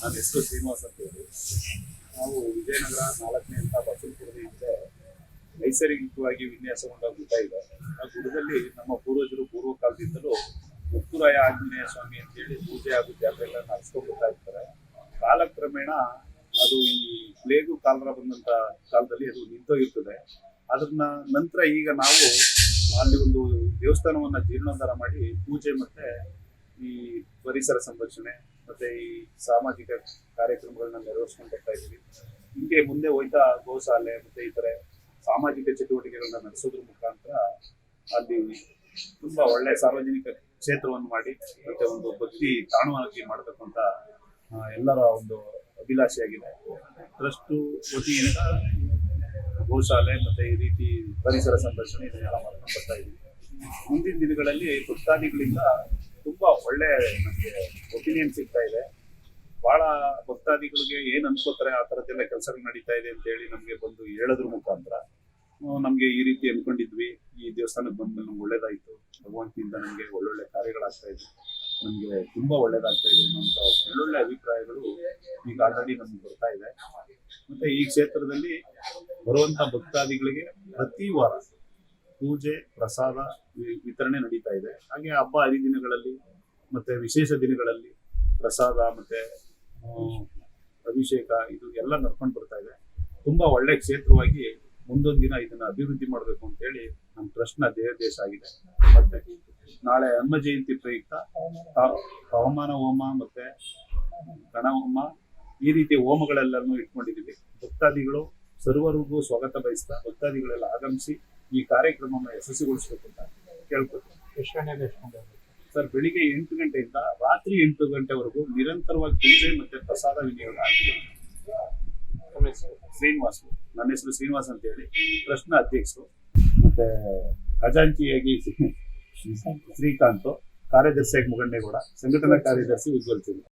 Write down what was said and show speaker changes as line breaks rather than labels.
ನನ್ನ ಹೆಸರು ಶ್ರೀನಿವಾಸ್ ಅಂತ ಹೇಳಿ. ನಾವು ವಿಜಯನಗರ 4ನೇ ಅಂತ ಬಸವನಗುಡಿ ಹಿಂದೆ ನೈಸರ್ಗಿಕವಾಗಿ ವಿನ್ಯಾಸಗೊಂಡ ಗುಡ್ಡ ಇದೆ. ಆ ಗುಡ್ಡದಲ್ಲಿ ನಮ್ಮ ಪೂರ್ವಜರು ಪೂರ್ವ ಕಾಲದಿಂದಲೂ ಮುತ್ತುರಾಯ ಆಂಜನೇಯ ಸ್ವಾಮಿ ಅಂತೇಳಿ ಪೂಜೆ ಹಾಗೂ ಜಾತ್ರೆಗಳನ್ನ ನಡೆಸ್ಕೊಂಡು ಬರ್ತಾ ಇರ್ತಾರೆ. ಕಾಲಕ್ರಮೇಣ ಅದು ಈ ಪ್ಲೇಗು ಕಾಲರ ಬಂದಂತ ಕಾಲದಲ್ಲಿ ಅದು ನಿಂತೋಗಿರ್ತದೆ. ಅದನ್ನ ನಂತರ ಈಗ ನಾವು ಅಲ್ಲಿ ಒಂದು ದೇವಸ್ಥಾನವನ್ನ ಜೀರ್ಣೋದ್ಧಾರ ಮಾಡಿ ಪೂಜೆ ಮತ್ತೆ ಈ ಪರಿಸರ ಸಂರಕ್ಷಣೆ ಮತ್ತೆ ಈ ಸಾಮಾಜಿಕ ಕಾರ್ಯಕ್ರಮಗಳನ್ನ ನೆರವೇರಿಸ್ಕೊಂಡು ಬರ್ತಾ ಇದೀವಿ. ಹಿಂಗೆ ಮುಂದೆ ಹೋಯ್ತಾ ಗೋಶಾಲೆ ಮತ್ತೆ ಈ ತರ ಸಾಮಾಜಿಕ ಚಟುವಟಿಕೆಗಳನ್ನ ನಡೆಸೋದ್ರ ಮುಖಾಂತರ ಅಲ್ಲಿ ತುಂಬಾ ಒಳ್ಳೆ ಸಾರ್ವಜನಿಕ ಕ್ಷೇತ್ರವನ್ನು ಮಾಡಿ ಮತ್ತೆ ಒಂದು ಭಕ್ತಿ ತಾಣವಾಗಿ ಮಾಡತಕ್ಕಂತ ಎಲ್ಲರ ಒಂದು ಅಭಿಲಾಷೆಯಾಗಿದೆ. ಟ್ರಸ್ಟ್ ವತಿಯಿಂದ ಗೋಶಾಲೆ ಮತ್ತೆ ಈ ರೀತಿ ಪರಿಸರ ಸಂರಕ್ಷಣೆ ಇದನ್ನೆಲ್ಲ ಮಾಡ್ಕೊಂಡು ಬರ್ತಾ ಇದೀವಿ. ಮುಂದಿನ ದಿನಗಳಲ್ಲಿ ಭಕ್ತಾದಿಗಳಿಂದ ತುಂಬಾ ಒಳ್ಳೆ ನಮಗೆ ಒಪಿನಿಯನ್ ಸಿಗ್ತಾ ಇದೆ. ಬಹಳ ಭಕ್ತಾದಿಗಳಿಗೆ ಏನ್ ಅನ್ಕೋತಾರೆ ಆ ತರದ್ದೆಲ್ಲ ಕೆಲಸಗಳು ನಡೀತಾ ಇದೆ ಅಂತ ಹೇಳಿ ನಮ್ಗೆ ಬಂದು ಹೇಳೋದ್ರ ಮುಖಾಂತರ ನಮ್ಗೆ ಈ ರೀತಿ ಅನ್ಕೊಂಡಿದ್ವಿ, ಈ ದೇವಸ್ಥಾನಕ್ಕೆ ಬಂದ್ಮೇಲೆ ನಮ್ಗೆ ಒಳ್ಳೇದಾಯ್ತು, ಭಗವಂತಿಯಿಂದ ನಮ್ಗೆ ಒಳ್ಳೊಳ್ಳೆ ಕಾರ್ಯಗಳಾಗ್ತಾ ಇದೆ, ನಮ್ಗೆ ತುಂಬಾ ಒಳ್ಳೇದಾಗ್ತಾ ಇದೆ ಅನ್ನೋಂಥ ಒಳ್ಳೊಳ್ಳೆ ಅಭಿಪ್ರಾಯಗಳು ಈಗ ಆಲ್ರೆಡಿ ನಮ್ಗೆ ಬರ್ತಾ ಇದೆ. ಮತ್ತೆ ಈ ಕ್ಷೇತ್ರದಲ್ಲಿ ಬರುವಂತ ಭಕ್ತಾದಿಗಳಿಗೆ ಪ್ರತಿ ವಾರ ಪೂಜೆ ಪ್ರಸಾದ ವಿತರಣೆ ನಡೀತಾ ಇದೆ. ಹಾಗೆ ಹಬ್ಬ ಹರಿದಿನಗಳಲ್ಲಿ ಮತ್ತೆ ವಿಶೇಷ ದಿನಗಳಲ್ಲಿ ಪ್ರಸಾದ ಮತ್ತೆ ಅಭಿಷೇಕ ಇದು ಎಲ್ಲ ನಡ್ಕೊಂಡು ಬರ್ತಾ ಇದೆ. ತುಂಬಾ ಒಳ್ಳೆ ಕ್ಷೇತ್ರವಾಗಿ ಮುಂದೊಂದು ದಿನ ಇದನ್ನ ಅಭಿವೃದ್ಧಿ ಮಾಡಬೇಕು ಅಂತ ಹೇಳಿ ನಮ್ಮ ಟ್ರಸ್ಟ್ನ ದೇಶ ಆಗಿದೆ. ಮತ್ತೆ ನಾಳೆ ಹನುಮ ಜಯಂತಿ ಪ್ರಯುಕ್ತ ಹವಮಾನ ಹೋಮ ಮತ್ತೆ ಗಣ ಹೋಮ ಈ ರೀತಿ ಹೋಮಗಳೆಲ್ಲನೂ ಇಟ್ಕೊಂಡಿದ್ದೀವಿ. ಭಕ್ತಾದಿಗಳು ಸರ್ವರಿಗೂ ಸ್ವಾಗತ ಬಯಸ್ತಾ ಭಕ್ತಾದಿಗಳೆಲ್ಲ ಆಗಮಿಸಿ ಈ ಕಾರ್ಯಕ್ರಮವನ್ನು ಯಶಸ್ವಿಗೊಳಿಸಬೇಕು ಅಂತ ಕೇಳ್ಕೊಳ್ತೀನಿ. ಸರ್, ಬೆಳಿಗ್ಗೆ 8 ಗಂಟೆಯಿಂದ ರಾತ್ರಿ 8 ಗಂಟೆವರೆಗೂ ನಿರಂತರವಾಗಿ ಪೂಜೆ ಮತ್ತೆ ಪ್ರಸಾದ ವಿನಿಯೋಗ ಆಗಿದೆ. ಶ್ರೀನಿವಾಸ್, ನನ್ನ ಹೆಸರು ಶ್ರೀನಿವಾಸ್ ಅಂತ ಹೇಳಿ, ಟ್ರಸ್ಟ್ನ ಅಧ್ಯಕ್ಷರು. ಮತ್ತೆ ಖಜಾಂಚಿಯಾಗಿ ಶ್ರೀಕಾಂತ್, ಕಾರ್ಯದರ್ಶಿಯಾಗಿ ಮುಗಣ್ಣೇಗೌಡ, ಸಂಘಟನಾ ಕಾರ್ಯದರ್ಶಿ ಉಜ್ವಲ್ ಸಿಂಗ್.